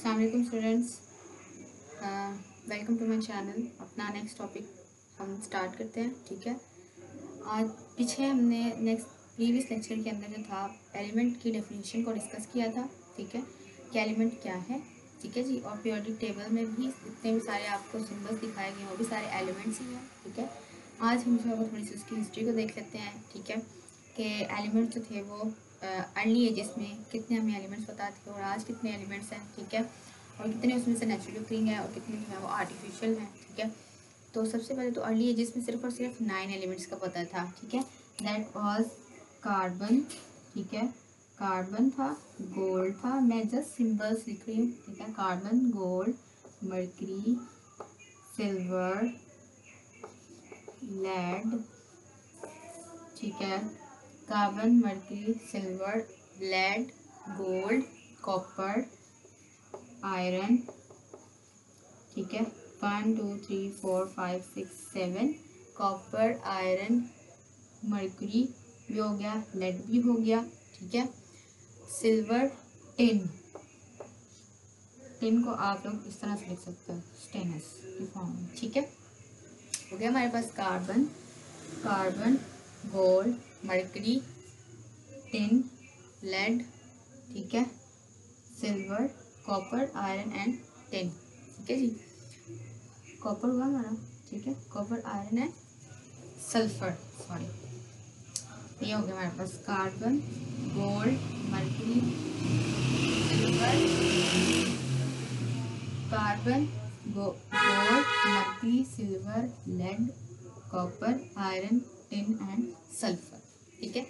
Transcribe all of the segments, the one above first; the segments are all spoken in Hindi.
अस्सलाम वालेकुम students, welcome to my channel. अपना नेक्स्ट टॉपिक हम स्टार्ट करते हैं। ठीक है, आज पीछे हमने प्रीवियस लेक्चर के अंदर जो था एलिमेंट की डेफिनेशन को डिस्कस किया था। ठीक है, कि एलिमेंट क्या है। ठीक है जी, और पीरियोडिक टेबल में भी जितने भी सारे आपको सिंबल्स दिखाए गए वो भी सारे एलिमेंट्स ही हैं। ठीक है, आज हम जो है वो थोड़ी सी उसकी हिस्ट्री को देख लेते हैं। ठीक है, कि एलिमेंट्स जो थे वो अर्ली एजेस में कितने हमें एलिमेंट्स पता थे और आज कितने एलिमेंट्स हैं। ठीक है, और कितने उसमें से नेचुरल ओकरिंग है और कितने जो है वो आर्टिफिशियल हैं। ठीक है, तो सबसे पहले तो अर्ली एजेस में सिर्फ और सिर्फ 9 एलिमेंट्स का पता था। ठीक है, दैट वाज कार्बन। ठीक है, कार्बन था, गोल्ड था, मैं जस्ट सिंबल्स लिख रही हूँ। ठीक है, carbon, gold, mercury, silver, lead. ठीक है, carbon, mercury, silver, lead, gold, copper, iron. ठीक है, 1 2 3 4 5 6 7 कॉपर, आयरन, मर्करी भी हो गया, लेड भी हो गया। ठीक है, सिल्वर, टिन। टिन को आप लोग इस तरह से लिख सकते हो, स्टेनस की फॉर्म में। ठीक है, हो गया हमारे पास carbon, carbon, gold, mercury, tin, lead. ठीक है, silver, copper, iron and tin. ठीक है जी, कॉपर हुआ हमारा। ठीक है, copper, iron and sulphur, sorry. ये हो गया हमारे पास carbon, gold, mercury, silver, carbon, gold, mercury, silver, lead, copper, iron, tin and sulphur. ठीक है,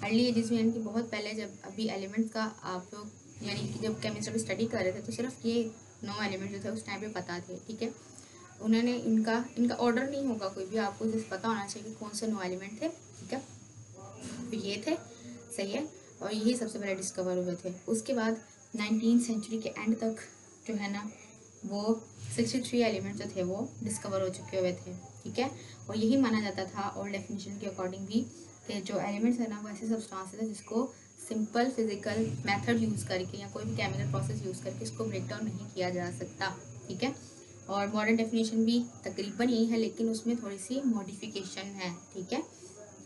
अर्ली एजेस में यानी कि बहुत पहले जब अभी एलिमेंट्स का आप लोग यानी कि जब केमिस्ट्री स्टडी कर रहे थे तो सिर्फ ये 9 एलिमेंट जो थे उस टाइम पे पता थे। ठीक है, उन्होंने इनका ऑर्डर नहीं होगा कोई भी, आपको जस्ट पता होना चाहिए कि कौन से 9 एलिमेंट थे। ठीक है, तो ये थे, सही है, और यही सबसे पहले डिस्कवर हुए थे। उसके बाद 19वीं सेंचुरी के एंड तक जो है ना वो 63 एलिमेंट जो थे वो डिस्कवर हो चुके हुए थे। ठीक है, और यही माना जाता था और डेफिनेशन के अकॉर्डिंग भी कि जो एलिमेंट्स है ना वो ऐसे सब्सटेंसेस है जिसको सिंपल फिजिकल मेथड यूज़ करके या कोई भी केमिकल प्रोसेस यूज़ करके इसको ब्रेक डाउन नहीं किया जा सकता। ठीक है, और मॉडर्न डेफिनेशन भी तकरीबन यही है, लेकिन उसमें थोड़ी सी मॉडिफिकेशन है। ठीक है,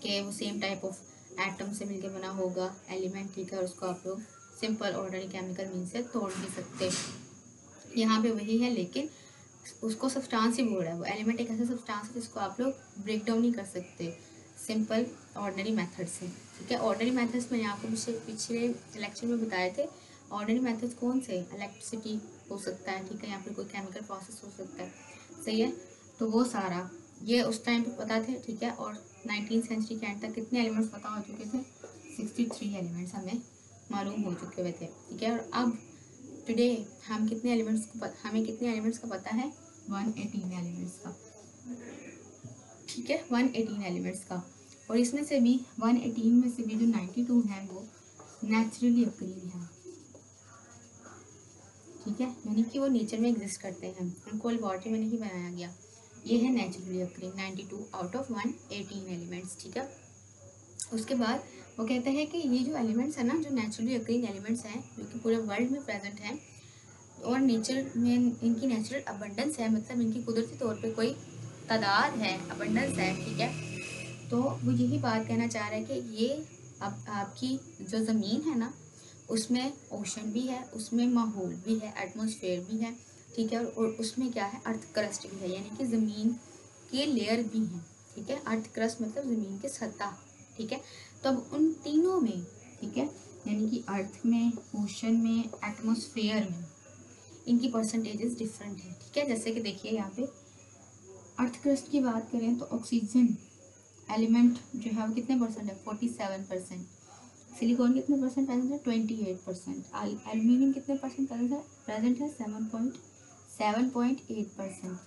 कि वो सेम टाइप ऑफ एटम से मिलकर बना होगा एलिमेंट। ठीक है, और उसको आप लोग सिंपल ऑर्डनरी केमिकल मीन से तोड़ नहीं सकते। यहाँ पे वही है, लेकिन उसको सब्सटेंस ही बोल रहा है। वो एलिमेंट एक ऐसा सब्सटेंस है जिसको आप लोग ब्रेक डाउन नहीं कर सकते सिंपल ऑर्डनरी मेथड से। ठीक है, ऑर्डनरी मेथड्स मैंने आपको पिछले लेक्चर में बताए थे। ऑर्डनरी मेथड्स कौन से, इलेक्ट्रिसिटी हो सकता है। ठीक है, यहाँ पर कोई केमिकल प्रोसेस हो सकता है, सही है, तो वो सारा ये उस टाइम पे पता थे। ठीक है, और 19वीं सेंचुरी के एंड तक कितने एलिमेंट्स पता हो चुके थे, 63 एलिमेंट्स हमें मालूम हो चुके हुए थे। ठीक है, और अब टुडे हमें कितने एलिमेंट्स का पता है, 118 एलिमेंट्स का। ठीक है, 118 एलिमेंट्स का, और इसमें से भी 118 में से भी जो 92 है वो नेचुरली अक्रीड है। ठीक है, यानी कि वो नेचर में एग्जिस्ट करते हैं, उनको लेबॉर्ट्री में नहीं बनाया गया। ये है नेचुरली अक्रीड 92 आउट ऑफ 118 एलिमेंट्स। ठीक है, उसके बाद वो कहते हैं कि ये जो एलिमेंट्स है ना, जो नेचुरली अक्रीड एलिमेंट्स हैं जो कि पूरे वर्ल्ड में प्रेजेंट हैं और नेचर में इनकी नेचुरल अबंडेंस है, मतलब इनकी कुदरती तौर पे कोई तादाद है, अबंडेंस है। ठीक है, तो वो यही बात कहना चाह रहे हैं कि ये अब आपकी जो ज़मीन है ना उसमें ओशन भी है, उसमें माहौल भी है, एटमॉस्फेयर भी है। ठीक है, और उसमें क्या है, अर्थ क्रस्ट भी है, यानी कि ज़मीन के लेयर भी हैं। ठीक है, अर्थ क्रस्ट मतलब ज़मीन के सतह। ठीक है, तो अब उन तीनों में, ठीक है, यानी कि अर्थ में, ओशन में, एटमॉस्फेयर में इनकी परसेंटेजेस डिफरेंट है। ठीक है, जैसे कि देखिए यहाँ पे अर्थ क्रस्ट की बात करें तो ऑक्सीजन एलिमेंट जो है वो कितने परसेंट है, 47%। सिलिकॉन कितने परसेंट प्रेजेंट है, 28%। एल्यूमिनियम कितने परसेंट प्रेजेंट है 7.8%।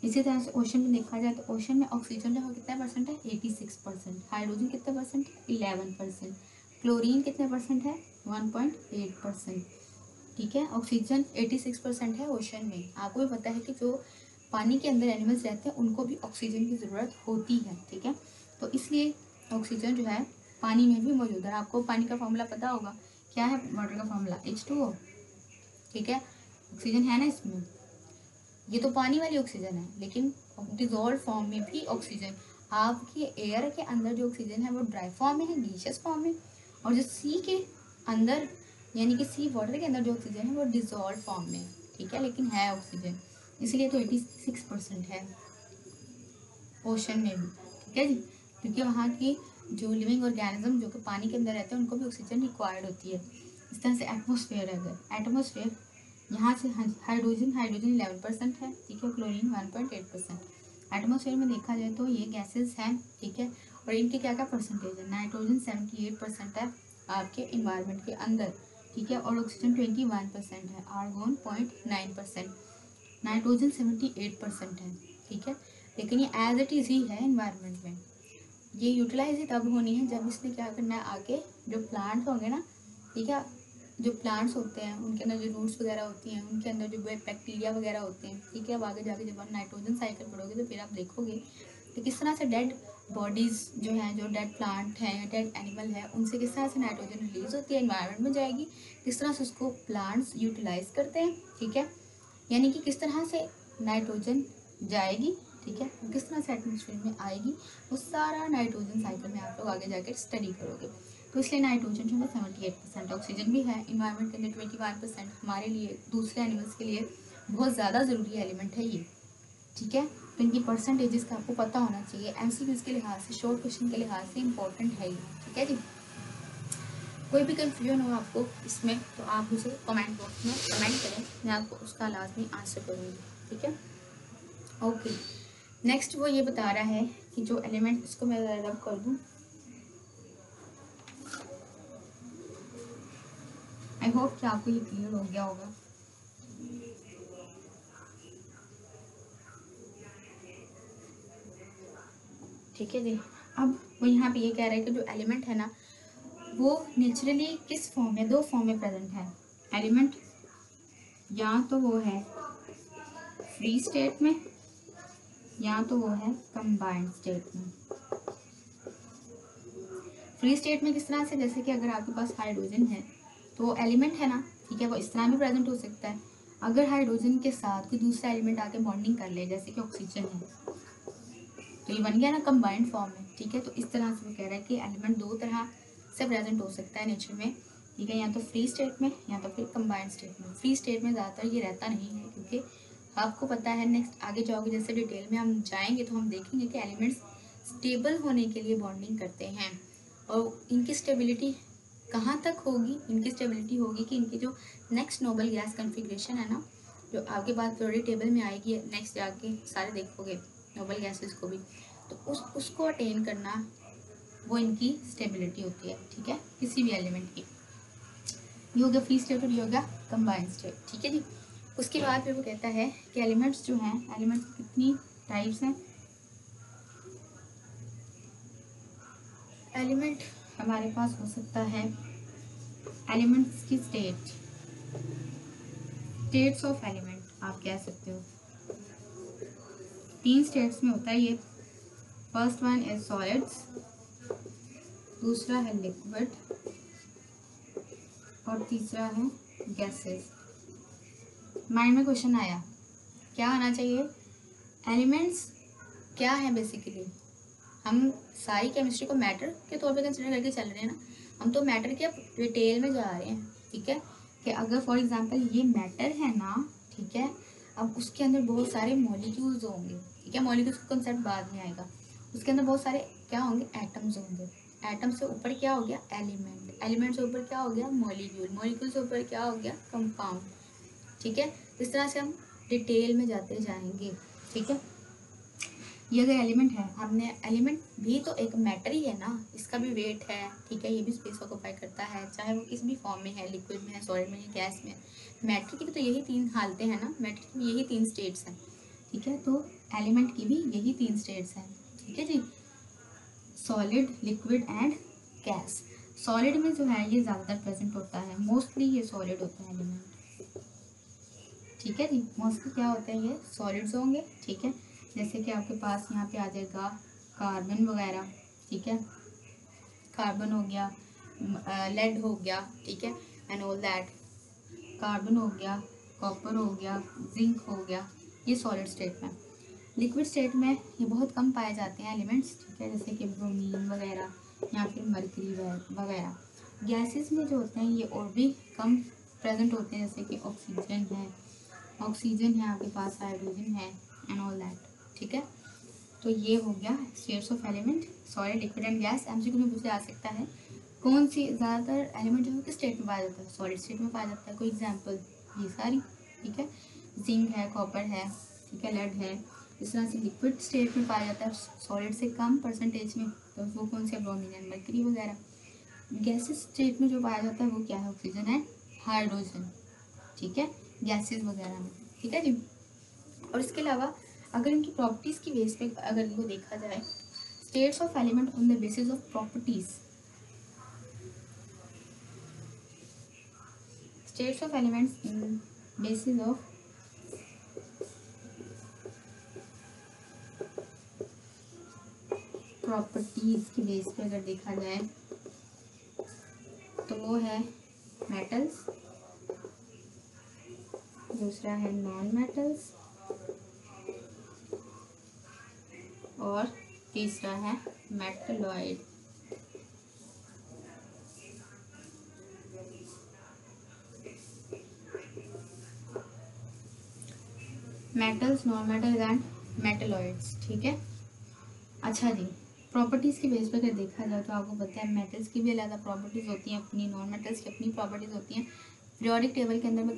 इसी तरह से ओशन में देखा जाए तो ओशन में ऑक्सीजन जो है कितने परसेंट है, 86%। हाइड्रोजन कितने परसेंट है, 11%। क्लोरीन कितने परसेंट है, 1.8%। ठीक है, ऑक्सीजन 86% है ओशन में। आपको भी पता है कि जो पानी के अंदर एनिमल्स रहते हैं उनको भी ऑक्सीजन की ज़रूरत होती है। ठीक है, तो इसलिए ऑक्सीजन जो है पानी में भी मौजूद है। आपको पानी का फॉर्मूला पता होगा, क्या है वाटर का फॉर्मूला, H2O। ठीक है, ऑक्सीजन है ना इसमें, ये तो पानी वाली ऑक्सीजन है, लेकिन डिजोल्व फॉर्म में भी ऑक्सीजन, आपके एयर के अंदर जो ऑक्सीजन है वो ड्राई फॉर्म में है, गैसियस फॉर्म में, और जो सी के अंदर यानी कि सी वाटर के अंदर जो ऑक्सीजन है वो डिजोल्व फॉर्म में है, ठीक है, लेकिन है ऑक्सीजन, इसलिए तो 86% है ओशन में भी, ठीक है जी, क्योंकि वहाँ की जो लिविंग ऑर्गेनिज्म जो कि पानी के अंदर रहते हैं उनको भी ऑक्सीजन रिक्वायर्ड होती है। इस तरह से एटमॉस्फेयर है, अगर एटमॉस्फेयर यहाँ से हाइड्रोजन 11% है, ठीक है, क्लोरीन 1.8%। एटमॉस्फेयर में देखा जाए तो ये गैसेस हैं, ठीक है, और इनके क्या क्या परसेंटेज है, नाइट्रोजन 78% है आपके इन्वायरमेंट के अंदर, ठीक है, और ऑक्सीजन 21% है, आर्गोन 0.9%, नाइट्रोजन 78% है, ठीक है, लेकिन ये एज इट इज़ ही है इन्वायरमेंट में, ये यूटिलाइज ही तब होनी है जब इसने क्या करना है, आके जो प्लांट्स होंगे ना, ठीक है, जो प्लांट्स होते हैं उनके अंदर जो रूट्स वगैरह होती हैं, उनके अंदर जो बैक्टीरिया वगैरह होते हैं, ठीक है, अब आगे जाके जब आप नाइट्रोजन साइकिल पढ़ोगे तो फिर आप देखोगे कि किस तरह से डेड बॉडीज़ जो हैं, जो डेड प्लांट हैं, डेड एनिमल है, उनसे किस तरह से नाइट्रोजन रिलीज होती है, इन्वायरमेंट में जाएगी, किस तरह से उसको प्लांट्स यूटिलाइज करते हैं, ठीक है, यानी कि किस तरह से नाइट्रोजन जाएगी, ठीक है, किस तरह से एटमोसफेयर में आएगी, वो सारा नाइट्रोजन साइकिल में आप लोग आगे जाकर स्टडी करोगे। तो इसलिए नाइट्रोजन जो है 78%, ऑक्सीजन भी है इन्वायरमेंट के अंदर 21%, हमारे लिए दूसरे एनिमल्स के लिए बहुत ज़्यादा ज़रूरी एलिमेंट है ये, ठीक है, तो इनकी परसेंटेजेस का आपको पता होना चाहिए, MCQs के लिहाज से, शॉर्ट क्वेश्चन के लिहाज से इंपॉर्टेंट है ये, ठीक है जी। कोई भी कंफ्यूजन हो आपको इसमें तो आप मुझे कमेंट बॉक्स में कमेंट करें, मैं आपको उसका लाजमी आंसर करूँगी, ठीक है, ओके। नेक्स्ट वो ये बता रहा है कि जो एलिमेंट, इसको मैं रब कर दूँ, आई होप कि आपको ये क्लियर हो गया होगा, ठीक है जी। अब वो यहाँ पे ये कह रहा है कि जो एलिमेंट है ना वो नेचुरली किस फॉर्म में, दो फॉर्म में प्रेजेंट है एलिमेंट, या तो वो है फ्री स्टेट में या तो वो है कंबाइंड स्टेट में। फ्री स्टेट में किस तरह से, जैसे कि अगर आपके पास हाइड्रोजन है तो एलिमेंट है ना, ठीक है, वो इस तरह भी प्रेजेंट हो सकता है, अगर हाइड्रोजन के साथ कोई दूसरा एलिमेंट आके बॉन्डिंग कर ले, जैसे कि ऑक्सीजन है, तो ये बन गया ना कंबाइंड फॉर्म में, ठीक है, तो इस तरह से वो कह रहा है कि एलिमेंट दो तरह से प्रेजेंट हो सकता है नेचर में, ठीक है, या तो फ्री स्टेट में या तो फिर कंबाइंड स्टेट में। फ्री स्टेट में ज़्यादातर ये रहता नहीं है, क्योंकि आपको पता है नेक्स्ट आगे जाओगे जैसे डिटेल में हम जाएंगे तो हम देखेंगे कि एलिमेंट्स स्टेबल होने के लिए बॉन्डिंग करते हैं, और इनकी स्टेबिलिटी कहाँ तक होगी, इनकी स्टेबिलिटी होगी कि इनकी जो नेक्स्ट नोबल गैस कन्फिग्रेशन है ना, जो आपके पास पीरियोडिक टेबल में आएगी नेक्स्ट जाके सारे देखोगे नोबल गैसेस को भी, तो उसको अटेन करना वो इनकी स्टेबिलिटी होती है, ठीक है, किसी भी एलिमेंट की। ये हो गया फ्री स्टेट और ये हो गया कंबाइंड स्टेट, ठीक है जी। उसके बाद फिर वो कहता है कि एलिमेंट्स जो हैं, एलिमेंट्स कितनी टाइप्स हैं, एलिमेंट हमारे पास हो सकता है, एलिमेंट्स की स्टेट्स ऑफ एलिमेंट आप कह सकते हो, 3 स्टेट्स में होता है ये। फर्स्ट वन इज सॉलिड्स, दूसरा है लिक्विड और तीसरा है गैसेस। माइंड में क्वेश्चन आया, क्या आना चाहिए, एलिमेंट्स क्या है बेसिकली, हम सारी केमिस्ट्री को मैटर के तौर पे कंसिडर करके चल रहे हैं ना, हम तो मैटर के अब डिटेल में जा रहे हैं, ठीक है, कि अगर फॉर एग्जांपल ये मैटर है ना, ठीक है, अब उसके अंदर बहुत सारे मॉलिक्यूल्स होंगे, ठीक है, मॉलिक्यूल्स का कंसेप्ट बाद में आएगा, उसके अंदर बहुत सारे क्या होंगे, एटम्स होंगे, एटम से ऊपर क्या हो गया, एलिमेंट, एलिमेंट से ऊपर क्या हो गया, मॉलिक्यूल, मॉलिक्यूल से ऊपर क्या हो गया, कंपाउंड, ठीक है, इस तरह से हम डिटेल में जाते जाएंगे, ठीक है। ये अगर एलिमेंट है, हमने एलिमेंट भी तो एक मैटर ही है ना, इसका भी वेट है, ठीक है, ये भी स्पेस ऑक्यूपाई करता है, चाहे वो किसी भी फॉर्म में है, लिक्विड में है, सॉलिड में है, गैस में है, मैटर की भी तो यही 3 हालतें हैं ना, मैटर की भी यही 3 स्टेट्स हैं, ठीक है, तो एलिमेंट की भी यही 3 स्टेट्स हैं, ठीक है जी, solid, liquid and gas. Solid में जो है ये ज़्यादातर प्रेजेंट होता है, मोस्टली ये सॉलिड होता है एलिमेंट, ठीक है जी, मोस्टली क्या होते हैं, ये सॉलिड्स होंगे, ठीक है, जैसे कि आपके पास यहाँ पे आ जाएगा कार्बन वगैरह, ठीक है, कार्बन हो गया, लेड हो गया, ठीक है, एंड ऑल दैट, कार्बन हो गया, कॉपर हो गया, जिंक हो गया, ये सॉलिड स्टेट में। लिक्विड स्टेट में ये बहुत कम पाए जाते हैं एलिमेंट्स, ठीक है, जैसे कि ब्रोमीन वगैरह या फिर मरकरी वगैरह। गैसेस में जो होते हैं ये और भी कम प्रेजेंट होते हैं, जैसे कि ऑक्सीजन है आपके पास, हाइड्रोजन है एंड ऑल दैट, ठीक है। तो ये हो गया states of element, solid, liquid and gas. MCQ में पूछा जा सकता है कौन सी ज़्यादातर एलिमेंट जो है किस स्टेट में पाया जाता है, सॉलिड स्टेट में पाया जाता है। कोई एग्जांपल, ये सारी, ठीक है, जिंक है, कॉपर है, ठीक है, लेड है। इस तरह से लिक्विड स्टेट में पाया जाता है सॉलिड से कम परसेंटेज में, तो वो कौन सी है, ब्रोमीन एंड मरकरी वगैरह। गैसेस स्टेट में जो पाया जाता है वो क्या है, ऑक्सीजन एंड हाइड्रोजन, ठीक है, गैसेस वगैरह में, ठीक है जी। और इसके अलावा अगर इनकी प्रॉपर्टीज़ की बेस पे अगर इनको देखा जाए, states of element on the basis of properties, states of elements in basis of properties की बेस पे अगर देखा जाए तो वो है मेटल्स, दूसरा है नॉन मेटल्स और तीसरा है metalloid. Metals, non metals and metalloids, ठीक है। अच्छा जी, प्रॉपर्टीज़ के बेस पर अगर देखा जाए तो आपको पता है मेटल्स की भी अलग प्रॉपर्टीज़ होती हैं अपनी, नॉन मेटल्स की अपनी प्रॉपर्टीज़ होती हैं। पीरियोडिक टेबल के अंदर में